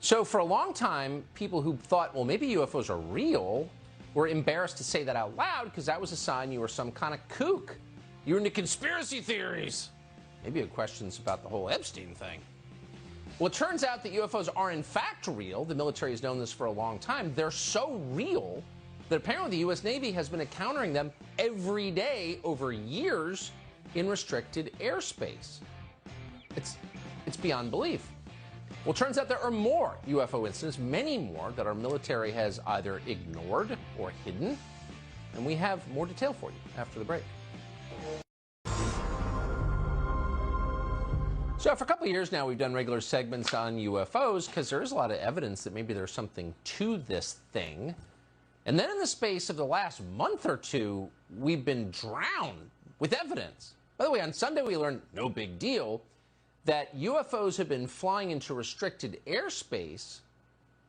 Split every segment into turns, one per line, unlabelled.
So for a long time, people who thought, well, maybe UFOs are real, were embarrassed to say that out loud because that was a sign you were some kind of kook. You're into conspiracy theories. Maybe you had questions about the whole Epstein thing. Well, it turns out that UFOs are in fact real. The military has known this for a long time. They're so real that apparently the U.S. Navy has been encountering them every day over years in restricted airspace. It's beyond belief. Well, it turns out there are more UFO incidents, many more, that our military has either ignored or hidden. And we have more detail for you after the break. So for a couple of years now, we've done regular segments on UFOs because there is a lot of evidence that maybe there's something to this thing. And then in the space of the last month or two, we've been drowned with evidence. By the way, on Sunday, we learned, no big deal, that UFOs have been flying into restricted airspace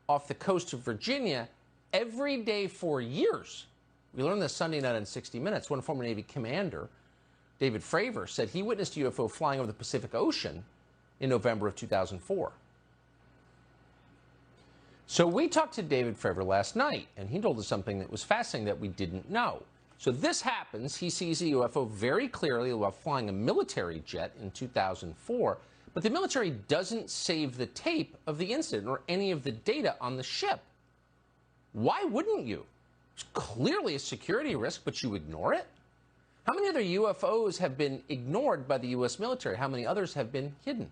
off the coast of Virginia every day for years. We learned this Sunday night on 60 Minutes. One former Navy commander, David Fravor, said he witnessed a UFO flying over the Pacific Ocean in November of 2004. So we talked to David Fravor last night, and he told us something that was fascinating that we didn't know. So this happens. He sees a UFO very clearly while flying a military jet in 2004, but the military doesn't save the tape of the incident or any of the data on the ship. Why wouldn't you? It's clearly a security risk, but you ignore it? How many other UFOs have been ignored by the U.S. military? How many others have been hidden?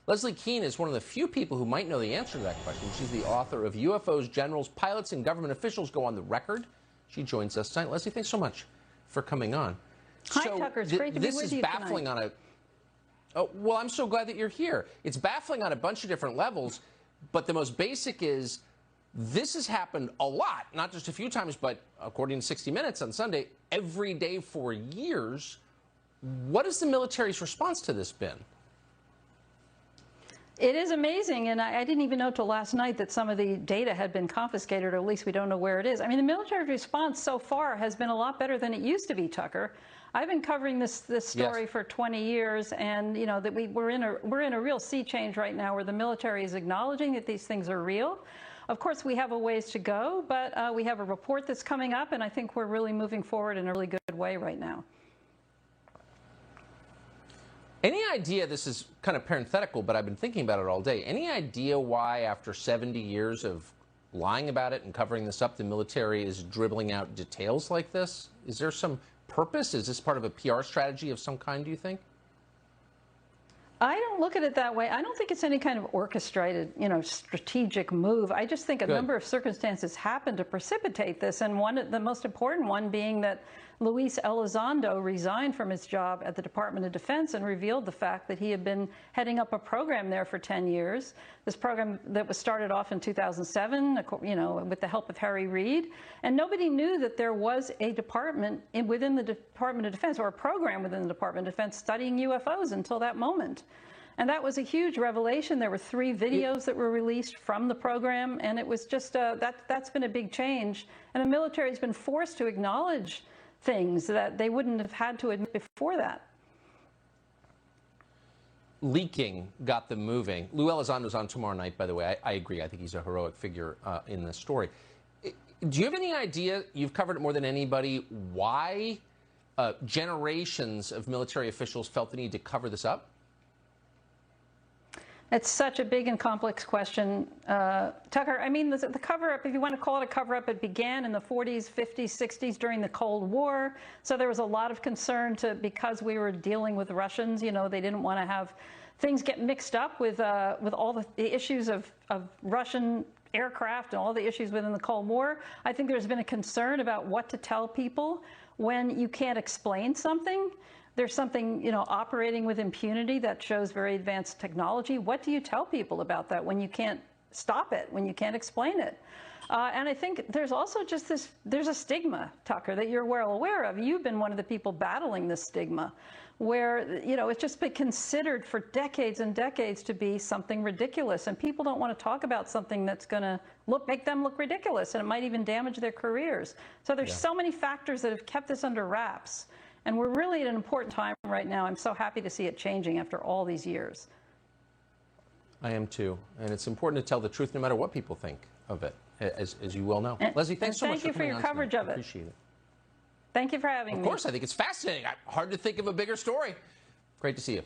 Leslie Kean is one of the few people who might know the answer to that question. She's the author of UFOs, Generals, Pilots, and Government Officials Go on the Record. She joins us tonight. Leslie, thanks so much for coming on.
Hi, Tucker. It's great to be with you
This is baffling
tonight.
on a... Oh, well, I'm so glad that you're here. It's baffling on a bunch of different levels, but the most basic is this has happened a lot, not just a few times, but according to 60 Minutes on Sunday, every day for years. What has the military's response to this been?
It is amazing, and I didn't even know till last night that some of the data had been confiscated, or at least we don't know where it is. I mean, the military response so far has been a lot better than it used to be, Tucker. I've been covering this story for 20 years, and you know that we're in a real sea change right now, where the military is acknowledging that these things are real. Of course, we have a ways to go, but we have a report that's coming up, and I think we're really moving forward in a really good way right now.
Any idea, this is kind of parenthetical, but I've been thinking about it all day, any idea why after 70 years of lying about it and covering this up, the military is dribbling out details like this? Is there some purpose? Is this part of a PR strategy of some kind, do you think?
I don't look at it that way. I don't think it's any kind of orchestrated, strategic move. I just think a number of circumstances happened to precipitate this, and the most important one being that Luis Elizondo resigned from his job at the Department of Defense and revealed the fact that he had been heading up a program there for 10 years. This program that was started off in 2007, with the help of Harry Reid, and nobody knew that there was a department within the Department of Defense, or a program within the Department of Defense studying UFOs until that moment. And that was a huge revelation. There were 3 videos that were released from the program, and it was just that's been a big change. And the military has been forced to acknowledge things that they wouldn't have had to admit before that.
Leaking got them moving. Lou Elizondo's on tomorrow night, by the way. I agree. I think he's a heroic figure in this story. Do you have any idea, you've covered it more than anybody, why generations of military officials felt the need to cover this up?
It's such a big and complex question, Tucker. I mean, the cover-up, if you want to call it a cover-up, it began in the 40s, 50s, 60s during the Cold War. So there was a lot of concern because we were dealing with Russians. They didn't want to have things get mixed up with all the issues of Russian aircraft and all the issues within the Cold War. I think there's been a concern about what to tell people when you can't explain something. There's something, operating with impunity that shows very advanced technology. What do you tell people about that when you can't stop it, when you can't explain it? And I think there's also just there's a stigma, Tucker, that you're well aware of. You've been one of the people battling this stigma where, it's just been considered for decades and decades to be something ridiculous. And people don't want to talk about something that's going to make them look ridiculous, and it might even damage their careers. So there's so many factors that have kept this under wraps. And we're really at an important time right now. I'm so happy to see it changing after all these years.
I am too. And it's important to tell the truth no matter what people think of it, as you well know. Leslie, thanks so much for coming on.
Thank you for your coverage of it.
Appreciate it.
Thank you for having me.
Of course, I think it's fascinating. Hard to think of a bigger story. Great to see you.